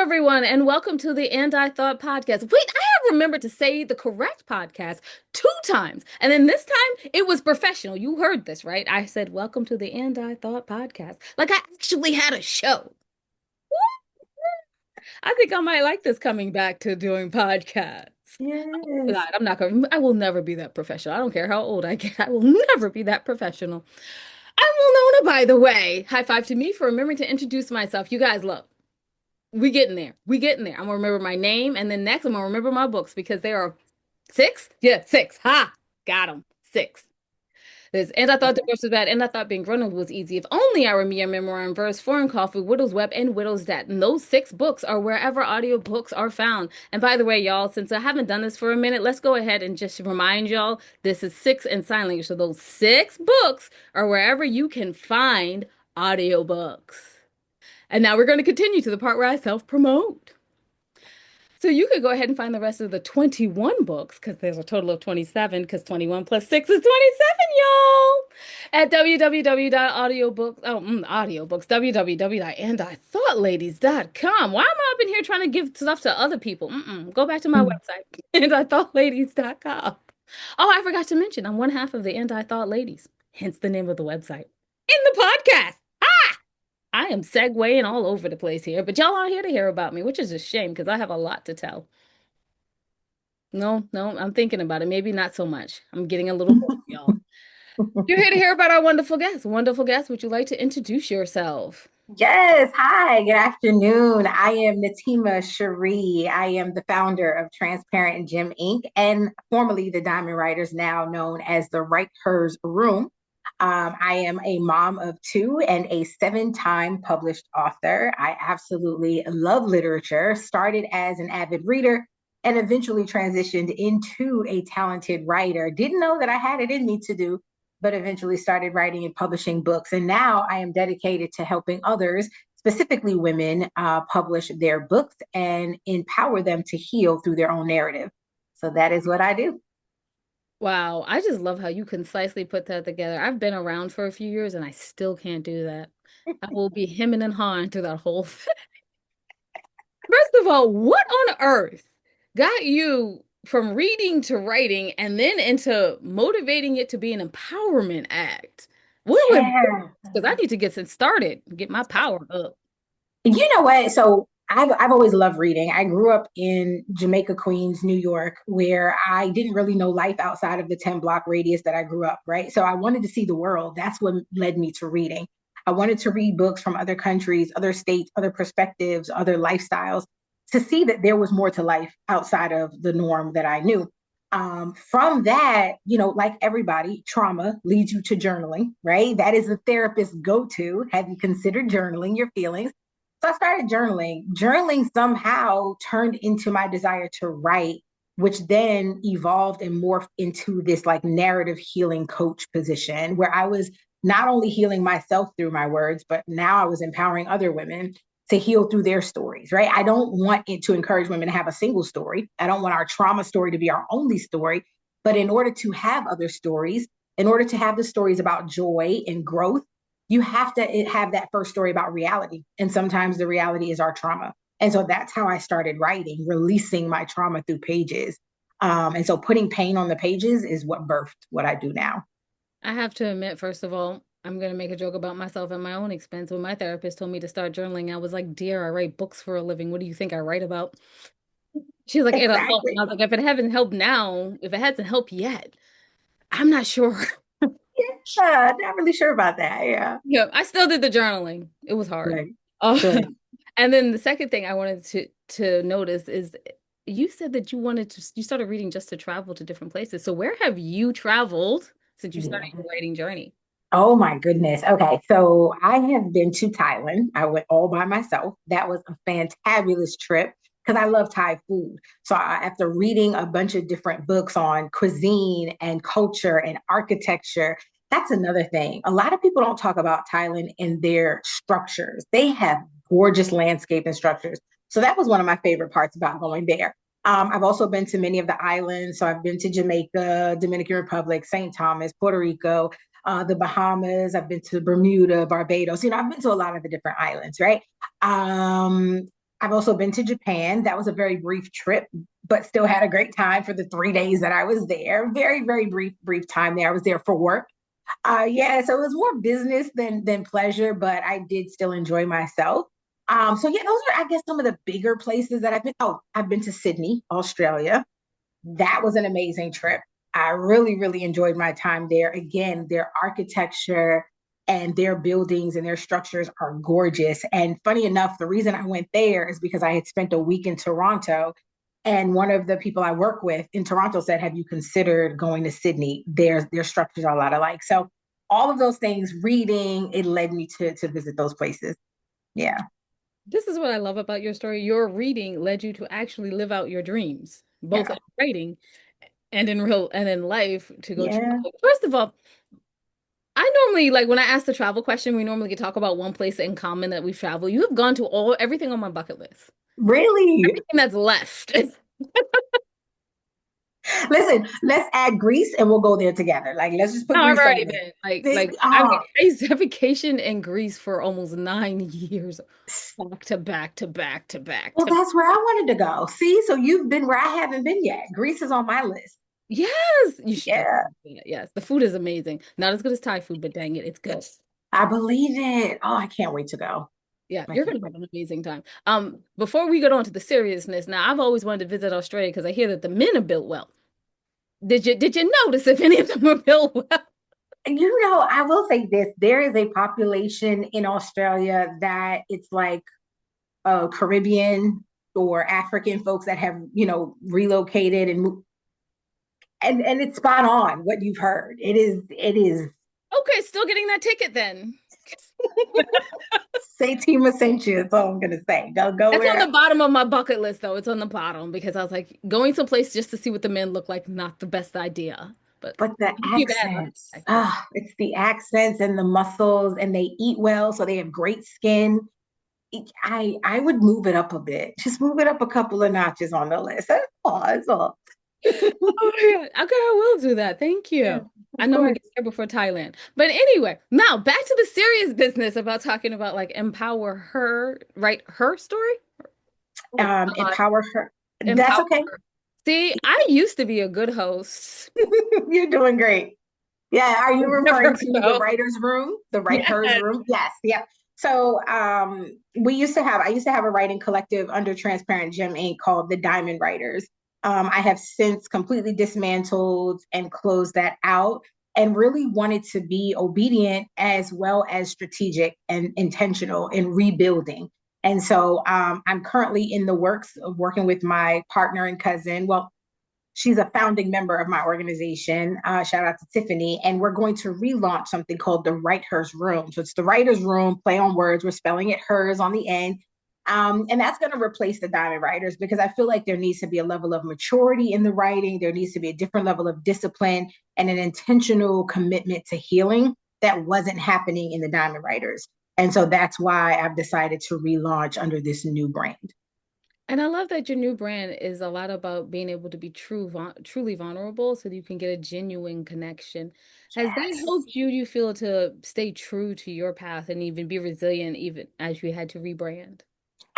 everyone, and welcome to the And I Thought podcast. Wait, I have remembered to say the correct podcast two times. And then this time it was professional. You heard this, right? I said, welcome to the And I Thought podcast. Like I actually had a show. I think I might like this coming back to doing podcasts. Yes. God, I'm not gonna, I will never be that professional. I don't care how old I get. I will never be that professional. I'm Winona, by the way. High five to me for remembering to introduce myself. You guys look. We getting there. We getting there. I'm gonna remember my name, and then next I'm gonna remember my books because there are six. Yeah, six. Ha, got them. Six. And I thought divorce was bad, and I thought being grown up was easy. If only I were me, a memoir and verse, foreign coffee, widow's web, and widow's debt. And those six books are wherever audiobooks are found. And by the way, y'all, since I haven't done this for a minute, let's go ahead and just remind y'all this is six in sign language. So those six books are wherever you can find audiobooks. And now we're going to continue to the part where I self-promote. So you could go ahead and find the rest of the 21 books, because there's a total of 27, because 21 plus 6 is 27, y'all, at www.audiobooks, audiobooks, www.andithoughladies.com. Why am I up in here trying to give stuff to other people? Go back to my website, andithoughladies.com. Oh, I forgot to mention, I'm one half of the And I Thought Ladies, hence the name of the website, in the podcast. I am segueing all over the place here, but y'all aren't here to hear about me, which is a shame because I have a lot to tell. No, no, I'm thinking about it. Maybe not so much. I'm getting a little bored, y'all. You're here to hear about our wonderful guest. Wonderful guest, would you like to introduce yourself? Yes. Hi, good afternoon. I am Natima Sheree. I am the founder of Transparent and Gem Inc. and formerly the Diamond Writers, now known as the Write Hers Room. I am a mom of two and a seven-time published author. I absolutely love literature, started as an avid reader and eventually transitioned into a talented writer. Didn't know that I had it in me to do, but eventually started writing and publishing books. And now I am dedicated to helping others, specifically women, publish their books and empower them to heal through their own narrative. So that is what I do. Wow, I just love how you concisely put that together. I've been around for a few years and I still can't do that. I will be hemming and hawing through that whole thing. First of all, what on earth got you from reading to writing and then into motivating it to be an empowerment act? What was Yeah. because I need to get it started, get my power up. You know what? So I've always loved reading. I grew up in Jamaica, Queens, New York, where I didn't really know life outside of the 10 block radius that I grew up, right? So I wanted to see the world. That's what led me to reading. I wanted to read books from other countries, other states, other perspectives, other lifestyles to see that there was more to life outside of the norm that I knew. From that, like everybody, trauma leads you to journaling, right? That is the therapist's go to. Have you considered journaling your feelings? So I started journaling. Journaling somehow turned into my desire to write, which then evolved and morphed into this like narrative healing coach position where I was not only healing myself through my words, but now I was empowering other women to heal through their stories, right? I don't want it to encourage women to have a single story. I don't want our trauma story to be our only story. But in order to have other stories, in order to have the stories about joy and growth, you have to have that first story about reality. And sometimes the reality is our trauma. And so that's how I started writing, releasing my trauma through pages. And so putting pain on the pages is what birthed what I do now. I have to admit, first of all, I'm going to make a joke about myself at my own expense. When my therapist told me to start journaling, I was like, dear, I write books for a living. What do you think I write about? She's like, it'll help. And I Exactly. was like, if it hasn't helped now, if it hasn't helped yet, I'm not sure. Yeah, not really sure about that. Yeah. Yeah, I still did the journaling. It was hard. Right. Uh, Right. and then the second thing I wanted to notice is you said that you started reading just to travel to different places. So where have you traveled since you started Yeah. your writing journey? Oh my goodness. Okay. So I have been to Thailand. I went all by myself. That was a fantabulous trip because I love Thai food. So after reading a bunch of different books on cuisine and culture and architecture, that's another thing. A lot of people don't talk about Thailand and their structures. They have gorgeous landscape and structures. So that was one of my favorite parts about going there. I've also been to many of the islands. So I've been to Jamaica, Dominican Republic, St. Thomas, Puerto Rico, the Bahamas. I've been to Bermuda, Barbados. I've been to a lot of the different islands, right? Um, I've also been to Japan. That was a very brief trip, but still had a great time for the 3 days that I was there. Very, very brief time there. I was there for work. Yeah, so it was more business than pleasure, but I did still enjoy myself. So yeah, those are, I guess, some of the bigger places that I've been. Oh, I've been to Sydney, Australia. That was an amazing trip. I really, really enjoyed my time there. Again, their architecture and their buildings and their structures are gorgeous. And funny enough, the reason I went there is because I had spent a week in Toronto. And one of the people I work with in Toronto said, "Have you considered going to Sydney? Their structures are a lot alike." So all of those things, reading, it led me to visit those places. Yeah. This is what I love about your story. Your reading led you to actually live out your dreams, both in Yeah. writing and in real and in life to go Yeah. travel. First of all, I normally like when I ask the travel question, we normally get talk about one place in common that we've traveled. You have gone to all everything on my bucket list. Really? Everything that's left. Listen, let's add Greece and we'll go there together. Like, let's just put No, I've Greece on already the list. been like This, like I vacation in Greece for almost 9 years, back to back to back to back well, to. that's where I wanted to go. See, so you've been where I haven't been yet. Greece is on my list. Yes, you should Yeah, definitely do it. Yes, the food is amazing. Not as good as Thai food, but dang it, it's good. I believe it. Oh, I can't wait to go. Yeah, I you're can't gonna wait. have an amazing time. Before we get on to the seriousness, now I've always wanted to visit Australia because I hear that the men are built well. Did you notice if any of them are built well? And I will say this: there is a population in Australia that it's like Caribbean or African folks that have, relocated and and it's spot on what you've heard. It is Okay, still getting that ticket then. say Tima sent you. That's all I'm gonna say. Go That's on where. the bottom of my bucket list, though. It's on the bottom because I was like, going someplace just to see what the men look like, not the best idea. But But the not too bad, not too accents, bad, actually. it's the accents and the muscles, and they eat well, so they have great skin. I would move it up a bit. Just move it up a couple of notches on the list. That's all. That's all. Oh my God. Okay, I will do that. Thank Yeah, you. I of know I'm gonna course. get there before Thailand. But anyway, now back to the serious business about talking about like empower her, right? Her story? Oh God, Empower her. That's empower okay. her. See, I used to be a good host. You're doing great. Yeah, are you referring Never to the so. writer's room, the Write Hers Yes. room? Yes, yep. So I used to have a writing collective under Transparent Gem Inc. called the Diamond Writers. I have since completely dismantled and closed that out and really wanted to be obedient as well as strategic and intentional in rebuilding. And so I'm currently in the works of working with my partner and cousin. Well, she's a founding member of my organization. Shout out to Tiffany. And we're going to relaunch something called the Write Hers Room. So it's the writer's room, play on words. We're spelling it hers on the end. And that's going to replace the diamond writers because I feel like there needs to be a level of maturity in the writing. There needs to be a different level of discipline and an intentional commitment to healing that wasn't happening in the diamond writers. And so that's why I've decided to relaunch under this new brand. And I love that your new brand is a lot about being able to be truly vulnerable so that you can get a genuine connection. Has that Yes. helped you, do you feel, to stay true to your path and even be resilient even as you had to rebrand?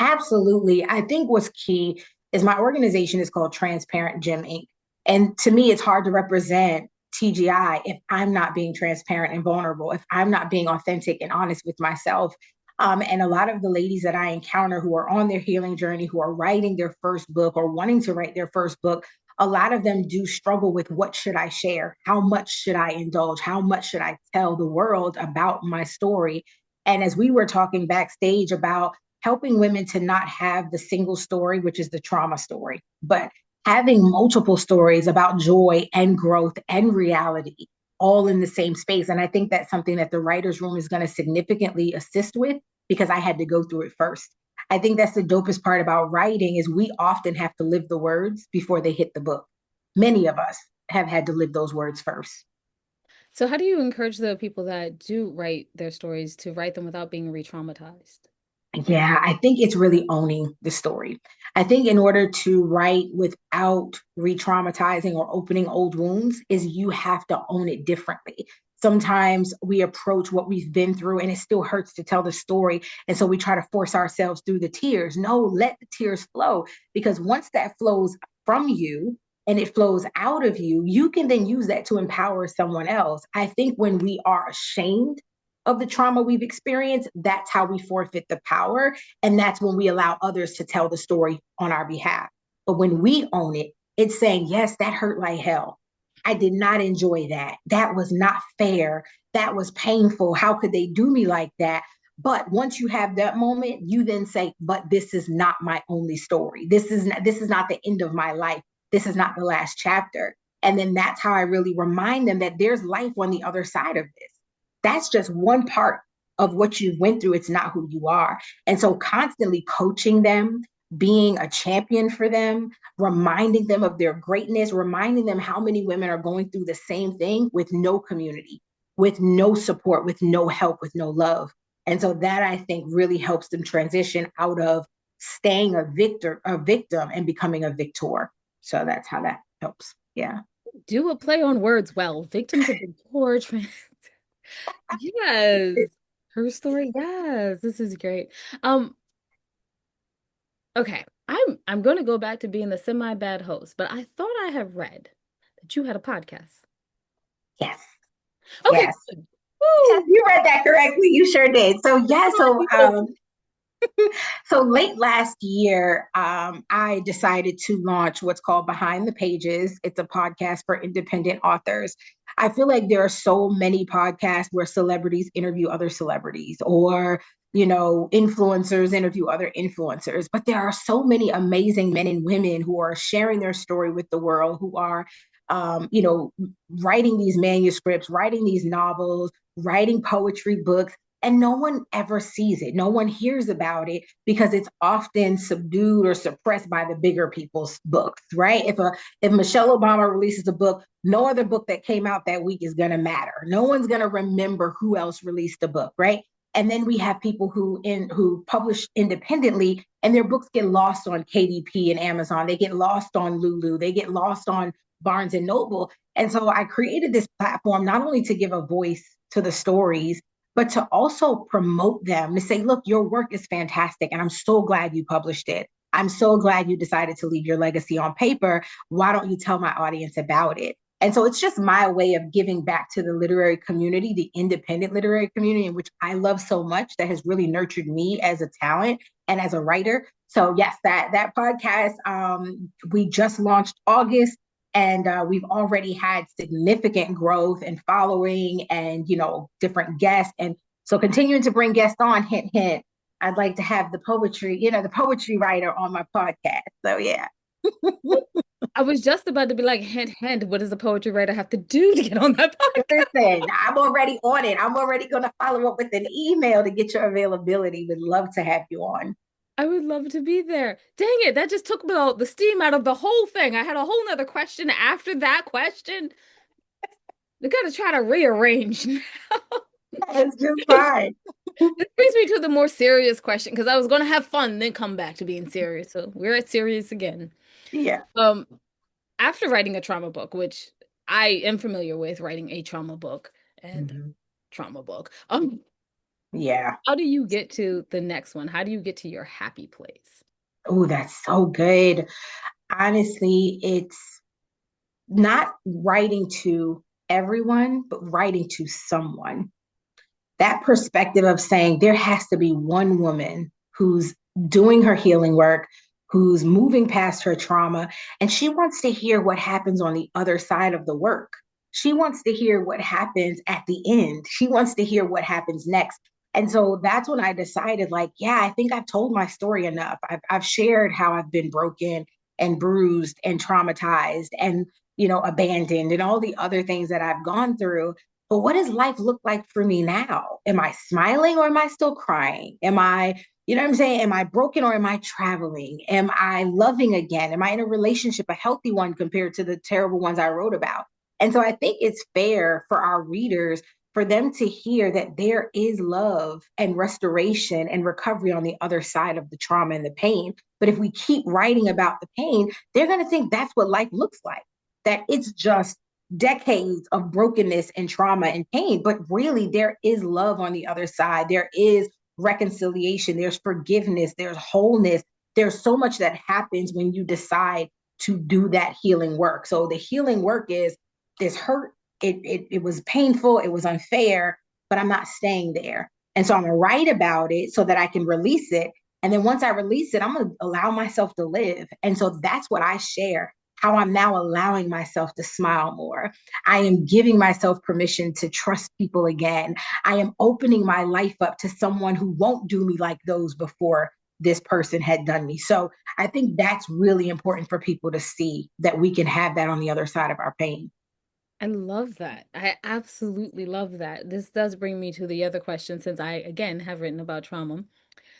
Absolutely. I think what's key is my organization is called Transparent Gem Inc. And to me, it's hard to represent TGI if I'm not being transparent and vulnerable, if I'm not being authentic and honest with myself. And a lot of the ladies that I encounter who are on their healing journey, who are writing their first book or wanting to write their first book, a lot of them do struggle with what should I share? How much should I indulge? How much should I tell the world about my story? And as we were talking backstage about helping women to not have the single story, which is the trauma story, but having multiple stories about joy and growth and reality all in the same space. And I think that's something that the writer's room is going to significantly assist with because I had to go through it first. I think that's the dopest part about writing is we often have to live the words before they hit the book. Many of us have had to live those words first. So how do you encourage the people that do write their stories to write them without being re-traumatized? Yeah, I think it's really owning the story. I think in order to write without re-traumatizing or opening old wounds is you have to own it differently. sometimes we approach what we've been through and it still hurts to tell the story. And so we try to force ourselves through the tears. No, let the tears flow, because once that flows from you and it flows out of you, you can then use that to empower someone else. I think when we are ashamed of the trauma we've experienced, that's how we forfeit the power. And that's when we allow others to tell the story on our behalf. But when we own it, it's saying, yes, that hurt like hell. I did not enjoy that. That was not fair. That was painful. How could they do me like that? But once you have that moment, you then say, but this is not my only story. This is not the end of my life. This is not the last chapter. And then that's how I really remind them that there's life on the other side of this. That's just one part of what you went through. It's not who you are. And so constantly coaching them, being a champion for them, reminding them of their greatness, reminding them how many women are going through the same thing with no community, with no support, with no help, with no love. And so that, I think, really helps them transition out of staying a victim and becoming a victor. So that's how that helps. Yeah. Do a play on words well. Victims of the torch. Yes. Her story. Yes. This is great. Um, okay. I'm going to go back to being the semi-bad host, but I thought I had read that you had a podcast. Yes. Okay, Yes. good. Yes, Woo! you read that correctly. You sure did. So yeah, Come on, people. so late last year, I decided to launch what's called Behind the Pages. It's a podcast for independent authors. I feel like there are so many podcasts where celebrities interview other celebrities, or influencers interview other influencers. But there are so many amazing men and women who are sharing their story with the world, who are, um, you know, writing these manuscripts, writing these novels, writing poetry books, and no one ever sees it. No one hears about it because it's often subdued or suppressed by the bigger people's books, right? If Michelle Obama releases a book, no other book that came out that week is going to matter. No one's going to remember who else released the book, right? And then we have people who publish independently, and their books get lost on KDP and Amazon. They get lost on Lulu. They get lost on Barnes and Noble. And so I created this platform not only to give a voice to the stories, but to also promote them, to say, look, your work is fantastic. And I'm so glad you published it. I'm so glad you decided to leave your legacy on paper. Why don't you tell my audience about it? And so it's just my way of giving back to the literary community, the independent literary community, in which I love so much, that has really nurtured me as a talent and as a writer. So yes, that podcast, we just launched August, and we've already had significant growth and following, and different guests. And so continuing to bring guests on, hint hint, I'd like to have the poetry writer on my podcast. So yeah. I was just about to be like, hint, hint, what does a poetry writer have to do to get on that podcast? Listen, I'm already on it. I'm already going to follow up with an email to get your availability. Would love to have you on. I would love to be there. Dang it, that just took the steam out of the whole thing. I had a whole nother question after that question. We gotta try to rearrange now. It's just fine. This brings me to the more serious question, because I was gonna have fun, then come back to being serious. So we're at serious again. Yeah. Um, After writing a trauma book, which I am familiar with writing a trauma book and Mhm. trauma book. Yeah. How do you get to the next one? How do you get to your happy place? Oh, that's so good. Honestly, it's not writing to everyone, but writing to someone. That perspective of saying there has to be one woman who's doing her healing work, who's moving past her trauma, and she wants to hear what happens on the other side of the work. She wants to hear what happens at the end. She wants to hear what happens next. And so that's when I decided, like, yeah, I think I've told my story enough. I've shared how I've been broken and bruised and traumatized and, abandoned and all the other things that I've gone through. But what does life look like for me now? Am I smiling or am I still crying? Am I, what I'm saying? Am I broken or am I traveling? Am I loving again? Am I in a relationship, a healthy one compared to the terrible ones I wrote about? And so I think it's fair for our readers, for them to hear that there is love and restoration and recovery on the other side of the trauma and the pain. But if we keep writing about the pain, they're going to think that's what life looks like, that it's just decades of brokenness and trauma and pain, but really there is love on the other side. There is reconciliation, there's forgiveness, there's wholeness. There's so much that happens when you decide to do that healing work. So the healing work is this hurt, it was painful, it was unfair, but I'm not staying there. And so I'm gonna write about it so that I can release it. And then once I release it, I'm gonna allow myself to live. And so that's what I share, how I'm now allowing myself to smile more. I am giving myself permission to trust people again. I am opening my life up to someone who won't do me like those before this person had done me. So I think that's really important for people to see, that we can have that on the other side of our pain. I love that. I absolutely love that. This does bring me to the other question since I, again, have written about trauma.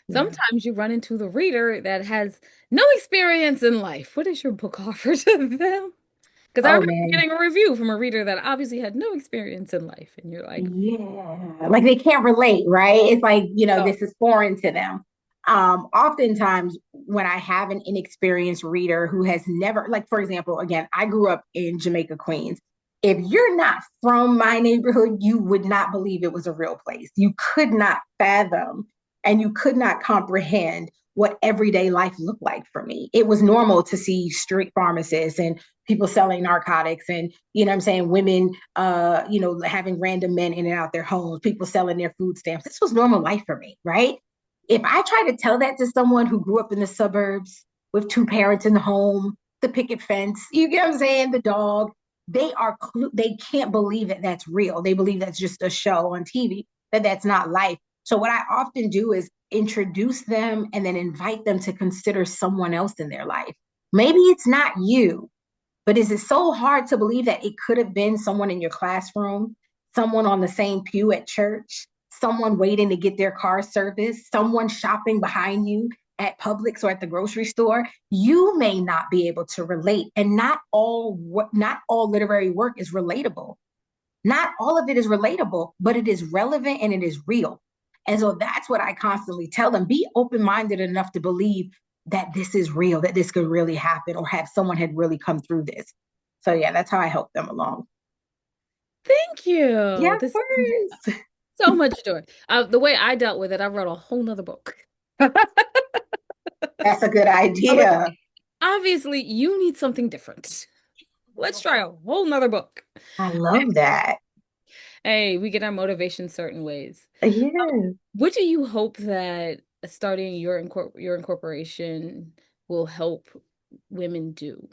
Yeah. Sometimes you run into the reader that has no experience in life. What does your book offer to them? Because I Oh remember man. getting a review from a reader that obviously had no experience in life. And you're like, Yeah, like they can't relate, right? It's like, oh, this is foreign to them. Oftentimes when I have an inexperienced reader who has never, like, for example, again, I grew up in Jamaica, Queens. If you're not from my neighborhood, you would not believe it was a real place. You could not fathom and you could not comprehend what everyday life looked like for me. It was normal to see street pharmacists and people selling narcotics and, I'm saying, women having random men in and out their homes, people selling their food stamps. This was normal life for me, right? If I try to tell that to someone who grew up in the suburbs with two parents in the home, the picket fence, you get what I'm saying, the dog, they can't believe that that's real. They believe that's just a show on TV, that that's not life. So what I often do is introduce them and then invite them to consider someone else in their life. Maybe it's not you, but is it so hard to believe that it could have been someone in your classroom, someone on the same pew at church, someone waiting to get their car serviced, someone shopping behind you at Publix or at the grocery store? You may not be able to relate, and not all literary work is relatable. Not all of it is relatable, but it is relevant and it is real. And so that's what I constantly tell them. Be open minded enough to believe that this is real, that this could really happen, or have someone had really come through this. So, yeah, that's how I help them along. thank Yeah, you. of This is course. so much joy. The way I dealt with it, I wrote a whole nother book. That's a good I was like, idea. obviously, you need something different. Let's try a whole nother book. I love that. Hey, we get our motivation certain ways. Yeah. What do you hope that starting your incorporation will help women do?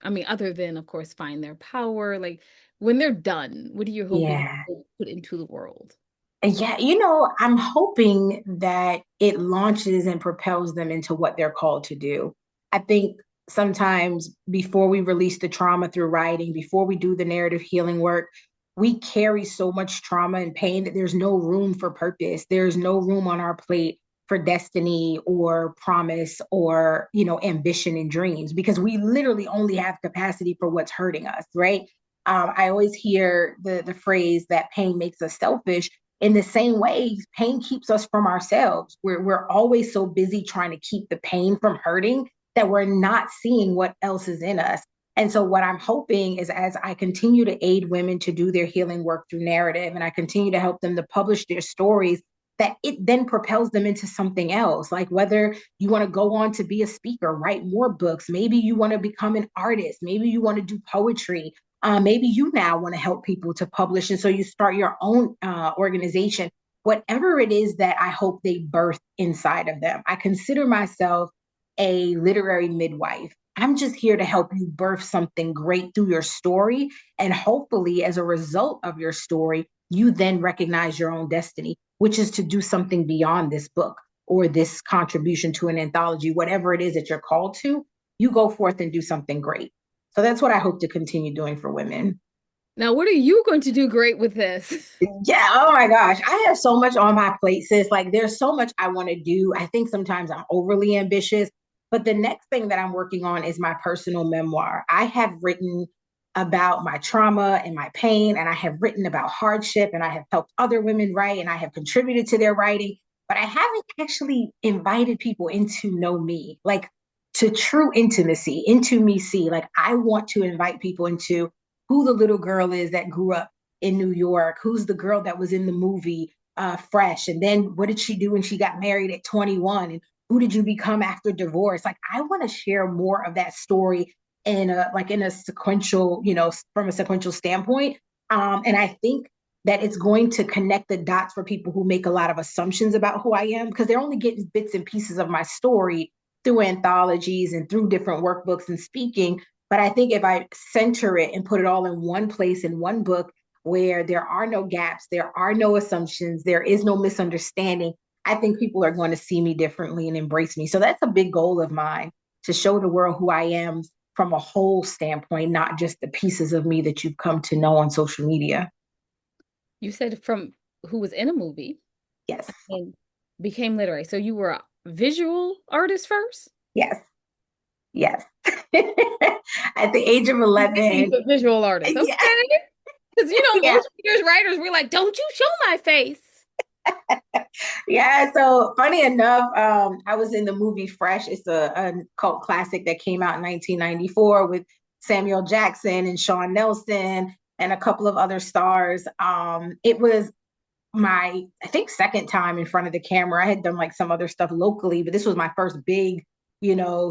I mean, other than, of course, find their power. Like when they're done, what are you hoping Yeah. to put into the world? Yeah, I'm hoping that it launches and propels them into what they're called to do. I think sometimes before we release the trauma through writing, before we do the narrative healing work, we carry so much trauma and pain that there's no room for purpose. There's no room on our plate for destiny or promise or, ambition and dreams, because we literally only have capacity for what's hurting us, right? I always hear the phrase that pain makes us selfish. In the same way, pain keeps us from ourselves. We're always so busy trying to keep the pain from hurting that we're not seeing what else is in us. And so, what I'm hoping is, as I continue to aid women to do their healing work through narrative, and I continue to help them to publish their stories, that it then propels them into something else. Like whether you want to go on to be a speaker, write more books, maybe you want to become an artist, maybe you want to do poetry, maybe you now want to help people to publish. And so you start your own organization, whatever it is that I hope they birth inside of them. I consider myself a literary midwife. I'm just here to help you birth something great through your story. And hopefully, as a result of your story, you then recognize your own destiny, which is to do something beyond this book or this contribution to an anthology, whatever it is that you're called to. You go forth and do something great. So that's what I hope to continue doing for women. Now, what are you going to do great with this? Yeah. Oh my gosh. I have so much on my plate, sis. Like there's so much I want to do. I think sometimes I'm overly ambitious, but the next thing that I'm working on is my personal memoir. I have written about my trauma and my pain, and I have written about hardship, and I have helped other women write, and I have contributed to their writing, but I haven't actually invited people into know me, like to true intimacy, into me see. Like I want to invite people into who the little girl is that grew up in New York, who's the girl that was in the movie Fresh, and then what did she do when she got married at 21, and who did you become after divorce? Like I want to share more of that story in a in a sequential, from a sequential standpoint. And I think that it's going to connect the dots for people who make a lot of assumptions about who I am because they're only getting bits and pieces of my story through anthologies and through different workbooks and speaking. But I think if I center it and put it all in one place in one book where there are no gaps, there are no assumptions, there is no misunderstanding, I think people are going to see me differently and embrace me. So that's a big goal of mine to show the world who I am from a whole standpoint, not just the pieces of me that you've come to know on social media. You said from who was in a movie Yes, and became literary. So you were a visual artist first? yes, yes. At the age of Maybe 11, a visual artist. Okay. yeah, Because yeah, most readers, writers, we're like, don't you show my face. yeah. So funny enough, I was in the movie Fresh. It's a cult classic that came out in 1994 with Samuel Jackson and Sean Nelson and a couple of other stars. It was my, I think, second time in front of the camera. I had done like some other stuff locally, but this was my first big,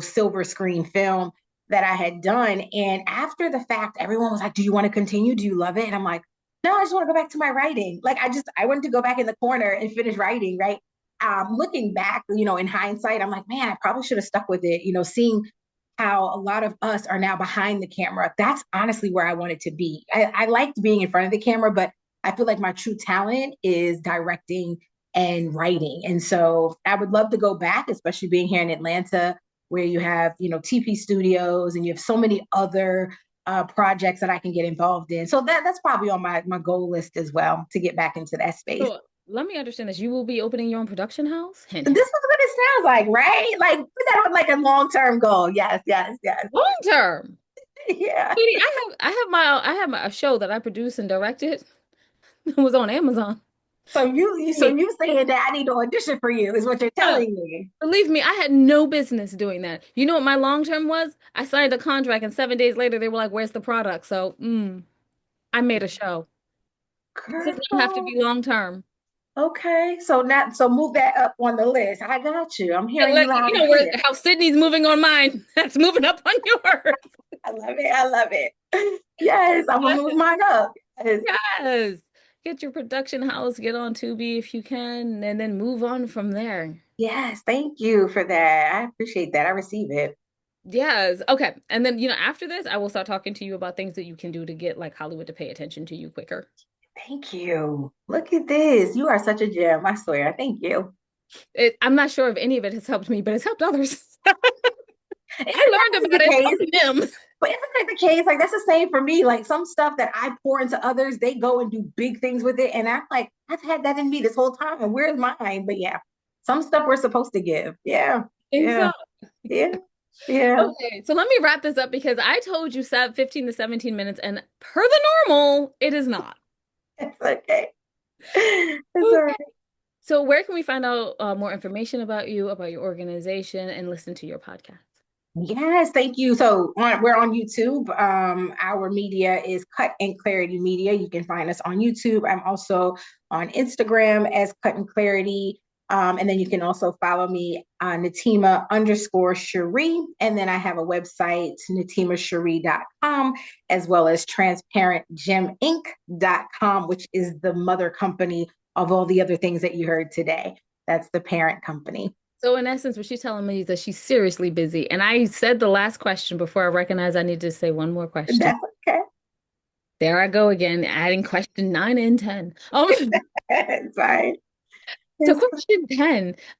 silver screen film that I had done. And after the fact, everyone was like, "Do you want to continue? Do you love it?" And I'm like, "No, I just want to go back to my writing." Like I wanted to go back in the corner and finish writing, right? Looking back, in hindsight, I'm like, man, I probably should have stuck with it. Seeing how a lot of us are now behind the camera. That's honestly where I wanted to be. I liked being in front of the camera, but I feel like my true talent is directing and writing. And so I would love to go back, especially being here in Atlanta, where you have, TP Studios and you have so many other projects that I can get involved in. So that's probably on my goal list as well to get back into that space. So let me understand this. You will be opening your own production house? Hint, This hint. is what it sounds like, right? Like put that on like a long-term goal. Yes, yes, yes. Long term. Yeah. Sweetie, I have a show that I produced and directed. It was on Amazon. So you saying that I need to audition for you is what you're Yeah. telling me. Believe me, I had no business doing that. You know what my long term was? I signed a contract and 7 days later they were like, "Where's the product?" So, I made a show. This does not have to Girl. be long term. Okay, so move that up on the list. I got you. I'm Yeah, hearing you loud you and know where clear. how Sydney's moving on mine. That's moving up on yours. I love it. I love it. Yes, I'm gonna move mine up. Yes, Yes. Get your production house, get on Tubi if you can, and then move on from there. yes, thank you for that. I appreciate that. I receive it. Yes. Okay. And then, after this, I will start talking to you about things that you can do to get like Hollywood to pay attention to you quicker. Thank you. Look at this. You are such a gem. I swear. Thank you. I'm not sure if any of it has helped me, but it's helped others. Isn't I that learned the about it, it's case? helping them. But isn't that the case? Like that's the same for me. Like some stuff that I pour into others, they go and do big things with it. And I'm like, I've had that in me this whole time. And where's mine? But yeah, some stuff we're supposed to give. Yeah. Think Yeah. so. Yeah. Yeah. Okay, so let me wrap this up because I told you 15 to 17 minutes, and per the normal, it is not. It's okay. It's all Okay. right. So where can we find out more information about you, about your organization, and listen to your podcast? Yes, thank you. So we're on YouTube. Our media is Cut and Clarity Media. You can find us on YouTube. I'm also on Instagram as Cut and Clarity. And then you can also follow me on Natima_Sheree. And then I have a website, natimasheree.com, as well as transparentgeminc.com, which is the mother company of all the other things that you heard today. That's the parent company. So in essence, what she's telling me is that she's seriously busy. And I said the last question before I recognized I need to say one more question. That's okay. There I go again, adding question 9 and 10. It's fine. So It's question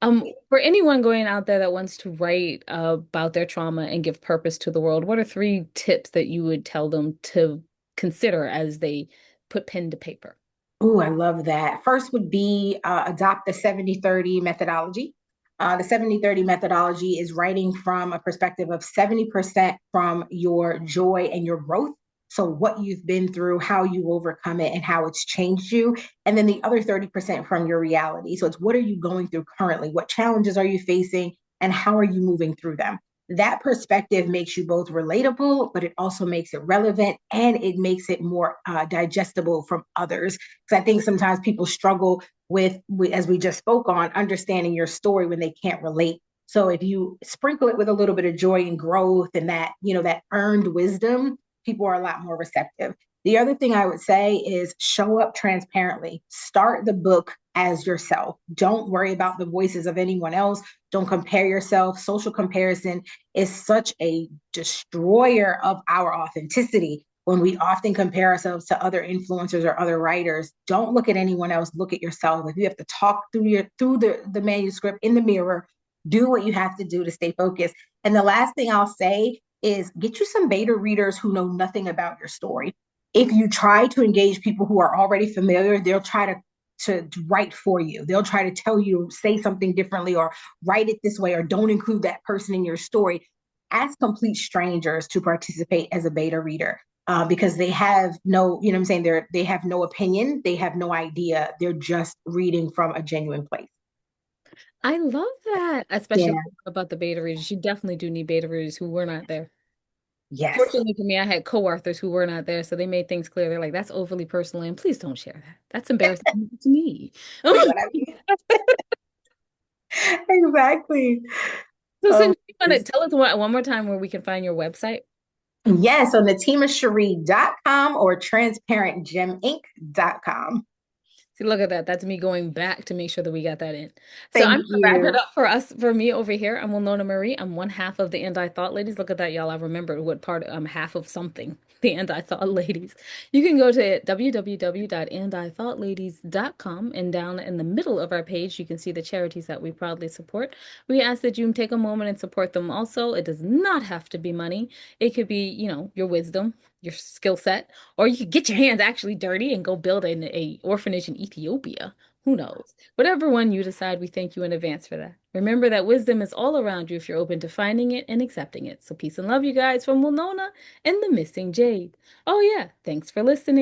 10, for anyone going out there that wants to write about their trauma and give purpose to the world, what are 3 tips that you would tell them to consider as they put pen to paper? Oh, I love that. First would be adopt the 70/30 methodology. The 70/30 methodology is writing from a perspective of 70% from your joy and your growth. So, what you've been through, how you overcome it, and how it's changed you. And then the other 30% from your reality. So, it's what are you going through currently? What challenges are you facing? And how are you moving through them? that perspective makes you both relatable, but it also makes it relevant and it makes it more digestible from others. Because I think sometimes people struggle with, as we just spoke on, understanding your story when they can't relate. So if you sprinkle it with a little bit of joy and growth and that, that earned wisdom, people are a lot more receptive. The other thing I would say is show up transparently. Start the book as yourself. Don't worry about the voices of anyone else. Don't compare yourself. Social comparison is such a destroyer of our authenticity when we often compare ourselves to other influencers or other writers. Don't look at anyone else, look at yourself. If you have to talk through the manuscript in the mirror, do what you have to do to stay focused. And the last thing I'll say is get you some beta readers who know nothing about your story. If you try to engage people who are already familiar, they'll try to write for you. They'll try to tell you, say something differently or write it this way or don't include that person in your story. Ask complete strangers to participate as a beta reader. Because they have no, you know what I'm saying? They have no opinion, they have no idea. They're just reading from a genuine place. I love that, especially Yeah. about the beta readers. You definitely do need beta readers who were not there. Yes. Fortunately for me, I had co-authors who were not there, so they made things clear. They're like, "That's overly personal, and please don't share that. That's embarrassing to me." See what I mean? Exactly. So, Um, since you want to tell us one more time where we can find your website. yes, on natimasheree.com or transparentgeminc.com. See, look at that. That's me going back to make sure that we got that in. So I'm Thank gonna wrap it you. up for me over here. I'm Winona Marie. I'm one half of the And I Thought Ladies. Look at that, y'all. I remembered what part I'm half of something. The And I Thought Ladies. You can go to www.andithoughladies.com and down in the middle of our page, you can see the charities that we proudly support. We ask that you take a moment and support them also. It does not have to be money. It could be, your wisdom, your skill set, or you could get your hands actually dirty and go build a orphanage in Ethiopia. Who knows? Whatever one you decide, we thank you in advance for that. Remember that wisdom is all around you if you're open to finding it and accepting it. So peace and love, you guys, from Winona and the Missing Jade. Oh yeah, thanks for listening.